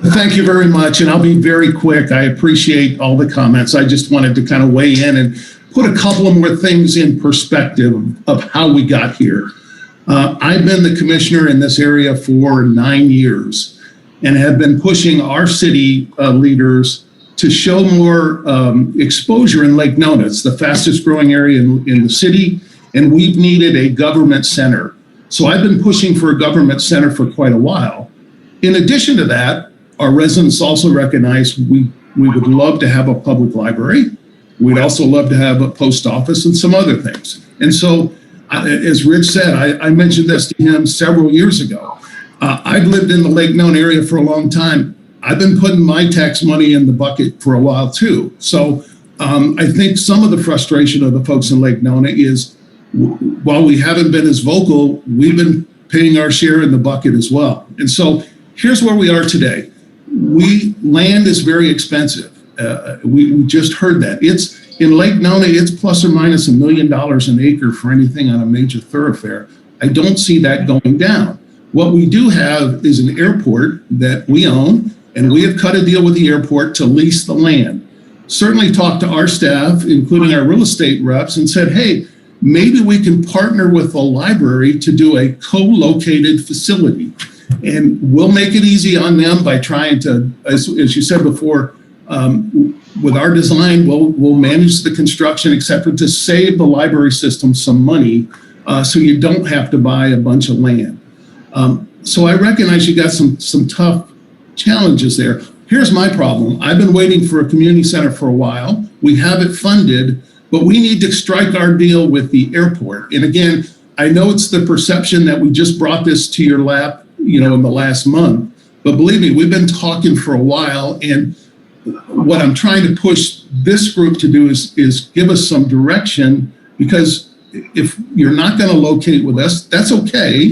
Thank you very much, and I'll be very quick. I appreciate all the comments. I just wanted to kind of weigh in and put a couple of more things in perspective of how we got here. I've been the commissioner in this area for 9 years and have been pushing our city leaders to show more exposure in Lake Nona. It's the fastest growing area in the city, and we've needed a government center. So I've been pushing for a government center for quite a while. In addition to that, our residents also recognize we would love to have a public library. We'd also love to have a post office and some other things. And so, as Rich said, I mentioned this to him several years ago. I've lived in the Lake Nona area for a long time. I've been putting my tax money in the bucket for a while too. So I think some of the frustration of the folks in Lake Nona is, while we haven't been as vocal, we've been paying our share in the bucket as well. And so here's where we are today. Land is very expensive. We just heard that. It's in Lake Nona, it's plus or minus $1 million an acre for anything on a major thoroughfare. I don't see that going down. What we do have is an airport that we own, and we have cut a deal with the airport to lease the land. Certainly talked to our staff, including our real estate reps, and said, hey, maybe we can partner with the library to do a co-located facility. And we'll make it easy on them by trying to, as you said before, with our design, we'll manage the construction, et cetera, to save the library system some money so you don't have to buy a bunch of land. So I recognize you got some tough challenges there. Here's my problem. I've been waiting for a community center for a while. We have it funded, but we need to strike our deal with the airport. And again, I know it's the perception that we just brought this to your lap, in the last month, but believe me, we've been talking for a while. And what I'm trying to push this group to do is give us some direction, because if you're not going to locate with us, that's okay.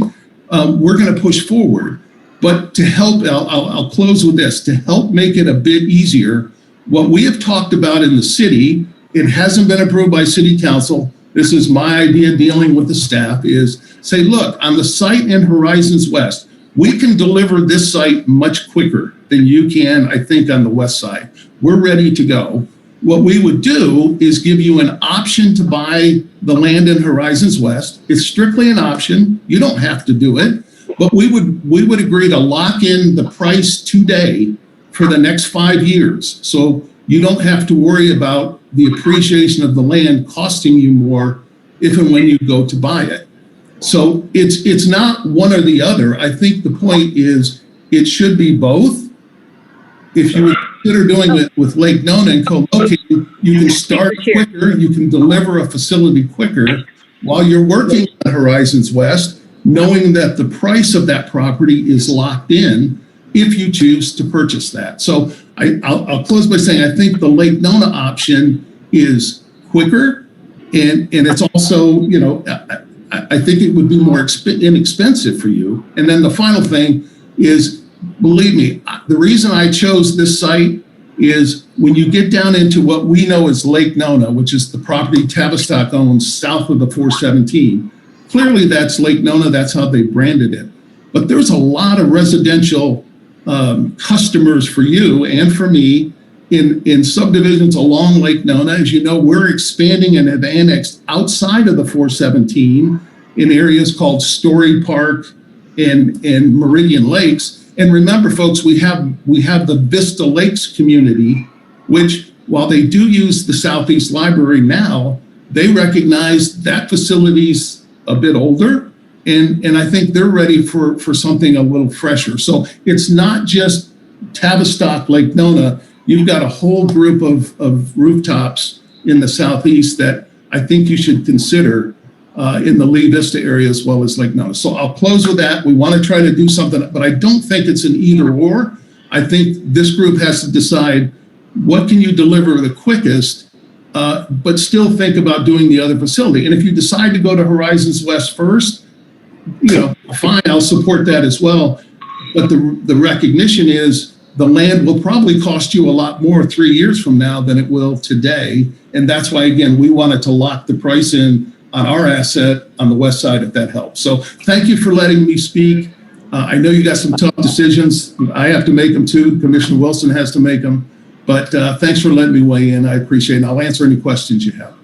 We're going to push forward. But to help, I'll close with this, to help make it a bit easier, what we have talked about in the city, it hasn't been approved by city council. This is my idea dealing with the staff, is say, look, on the site in Horizons West, we can deliver this site much quicker than you can, I think, on the west side. We're ready to go. What we would do is give you an option to buy the land in Horizons West. It's strictly an option. You don't have to do it, but we would agree to lock in the price today for the next 5 years. So you don't have to worry about the appreciation of the land costing you more if and when you go to buy it. So it's not one or the other. I think the point is it should be both. If you would consider doing it with Lake Nona and co-locating, you can start quicker, you can deliver a facility quicker while you're working on Horizons West, knowing that the price of that property is locked in if you choose to purchase that. So I'll close by saying I think the Lake Nona option is quicker, and it's also, I think it would be more inexpensive for you. And then the final thing is, believe me, the reason I chose this site is when you get down into what we know as Lake Nona, which is the property Tavistock owns south of the 417, clearly that's Lake Nona, that's how they branded it. But there's a lot of residential customers for you and for me in subdivisions along Lake Nona. As you know, we're expanding and have annexed outside of the 417 in areas called Story Park and Meridian Lakes. And remember, folks, we have the Vista Lakes community, which, while they do use the Southeast Library now, they recognize that facility's a bit older, and I think they're ready for something a little fresher. So it's not just Tavistock, Lake Nona. You've got a whole group of rooftops in the Southeast that I think you should consider in the Lee Vista area as well as Lake Nona. So I'll close with that. We want to try to do something, but I don't think it's an either or. I think this group has to decide what can you deliver the quickest, but still think about doing the other facility. And if you decide to go to Horizons West first, fine, I'll support that as well. But the recognition is the land will probably cost you a lot more 3 years from now than it will today. And that's why, again, we wanted to lock the price in on our asset on the west side, if that helps. So thank you for letting me speak. I know you got some tough decisions. I have to make them too. Commissioner Wilson has to make them. But thanks for letting me weigh in. I appreciate it. I'll answer any questions you have.